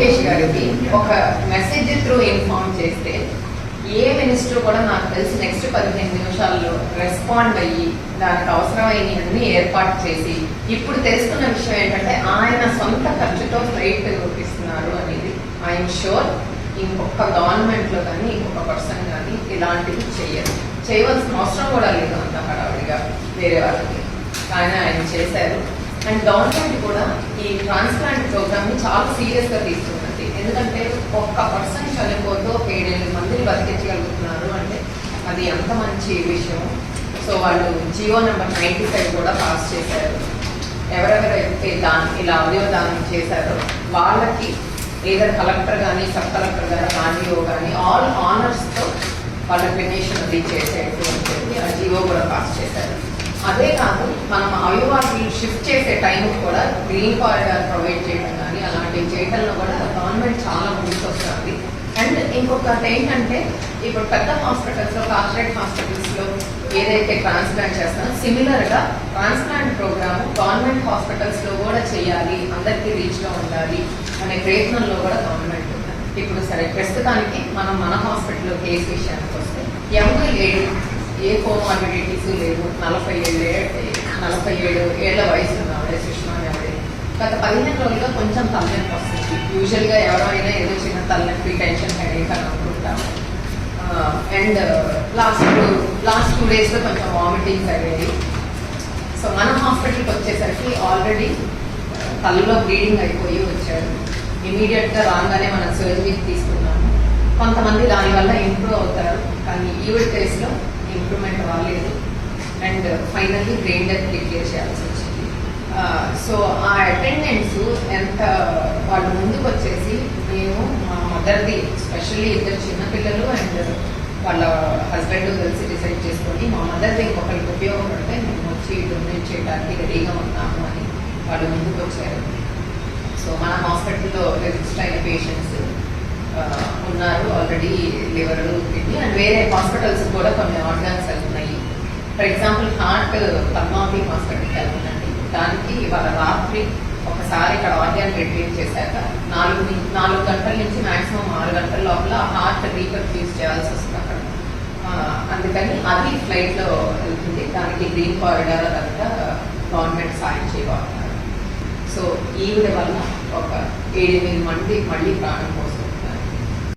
లోకేష్ గారికి ఒక message through inform చేస్తే ఏ మినిస్టర్ కూడా నాకు తెలిసి నెక్స్ట్ 15 నిమిషాల్లో రెస్పాండ్ అయ్యి దానికి అవసరమైనవన్నీ ఏర్పాటు చేసి ఇప్పుడు తెలుసుకున్న విషయం ఏంటంటే ఆయన సొంత ఖర్చుతో ఫ్లైట్ ఇస్తున్నారు అనేది ఐఎమ్ షూర్ ఇంకొక గవర్నమెంట్లో కానీ ఇంకొక పర్సన్ కానీ ఇలాంటివి చేయవలసిన అవసరం కూడా లేదు అంత హడావిడిగా వేరే వాళ్ళకి. కానీ ఆయన చేశారు. అండ్ గవర్నమెంట్ కూడా ఈ ట్రాన్స్ప్లాంట్ ప్రోగ్రామ్ని చాలా సీరియస్గా తీసుకున్నది. ఎందుకంటే ఒక్క పర్సన్ చనిపోతూ 7 మందిని బతికించగలుగుతున్నారు అంటే అది ఎంత మంచి విషయం. సో వాళ్ళు జియో నెంబర్ 95 కూడా పాస్ చేశారు. ఎవరెవరైతే ఇలా అవయవ దానం చేశారో వాళ్ళకి ఏదైనా కలెక్టర్ కానీ సబ్ కలెక్టర్ గారు ఆర్డీఓ కానీ ఆల్ ఆనర్స్తో వాళ్ళ క్రిమేషన్ అది చేసేట్టు అని చెప్పి ఆ జియో కూడా పాస్ చేశారు. అదే కాదు మనం అవయవాలు షిఫ్ట్ చేసే టైం కూడా గ్రీన్ కారిడార్ ప్రొవైడ్ చేయడం కానీ అలాంటివి చేయడంలో కూడా గవర్నమెంట్ చాలా ముందుకు వస్తుంది. అండ్ ఇంకొకటి ఏంటంటే ఇప్పుడు పెద్ద హాస్పిటల్స్లో కార్పొరేట్ హాస్పిటల్స్లో ఏదైతే ట్రాన్స్ప్లాంట్ చేస్తారో సిమిలర్గా ట్రాన్స్ప్లాంట్ ప్రోగ్రామ్ గవర్నమెంట్ హాస్పిటల్స్లో కూడా చేయాలి, అందరికీ రీచ్గా ఉండాలి అనే ప్రయత్నంలో కూడా గవర్నమెంట్ ఉంది. ఇప్పుడు సరే ప్రస్తుతానికి మనం మన హాస్పిటల్లో కేసు విషయానికి వస్తే ఎవరు లేడు, ఏ కోమార్బిడిటీస్ లేవు, 47 ఏళ్ల వయసు ఉన్నవాడే సుష్మా ఎవడే గత 15 రోజులుగా కొంచెం తలనొప్పి వస్తుంది. యూజువల్గా ఎవరైనా ఏదో చిన్న తలనొప్పి టెన్షన్ హెడేక్ అని అనుకుంటాము. అండ్ లాస్ట్ 2 డేస్లో కొంచెం వామిటింగ్స్ అయ్యాయి. సో మన హాస్పిటల్కి వచ్చేసరికి ఆల్రెడీ తలలో బ్లీడింగ్ అయిపోయి వచ్చారు. ఇమీడియట్గా రాగానే మనం సర్జరీకి తీసుకున్నాము. కొంతమంది దానివల్ల ఇంప్రూవ్ అవుతారు, కానీ ఈవిడ కేసులో ఇంప్రూవ్మెంట్ అవ్వలేదు. And finally brain death declare చేయాల్సి వచ్చింది. సో ఆ అటెండెన్స్ ఎంత వాళ్ళు ముందుకు వచ్చేసి మేము మా మదర్ది స్పెషల్లీ 2 చిన్నపిల్లలు అండ్ వాళ్ళ హస్బెండ్ కలిసి డిసైడ్ చేసుకొని మా మదర్ది ఇంకొకరికి ఉపయోగపడితే మేము వచ్చి డొనేట్ చేయడానికి రెడీగా ఉన్నాము అని వాళ్ళు ముందుకు వచ్చారు. సో మన హాస్పిటల్లో రిజిస్టర్ అయిన పేషెంట్స్ ఉన్నారు ఆల్రెడీ, లివర్, కిడ్నీ అండ్ వేరే హాస్పిటల్స్ కూడా కొన్ని ఆర్గాన్స్ వెళ్తున్నాయి. ఫర్ ఎగ్జాంపుల్ హార్ట్ పద్మావతి హాస్పిటల్కి వెళ్తుందండి. దానికి ఇవాళ రాత్రి ఒకసారి ఇక్కడ ఆర్గాన్ రిట్రీవ్ చేశాక 4 గంటల నుంచి మ్యాక్సిమం 6 గంటల లోపల హార్ట్ రీపర్ఫ్యూజ్ చేయాల్సి వస్తుంది అక్కడ. అందుకని అది ఫ్లైట్లో వెళ్తుంది. దానికి గ్రీన్ కారిడార్ అదంతా గవర్నమెంట్ సాయం చేయబోతున్నారు. సో ఈవిడ వల్ల ఒక 7-8 మంది మళ్ళీ ప్రాణం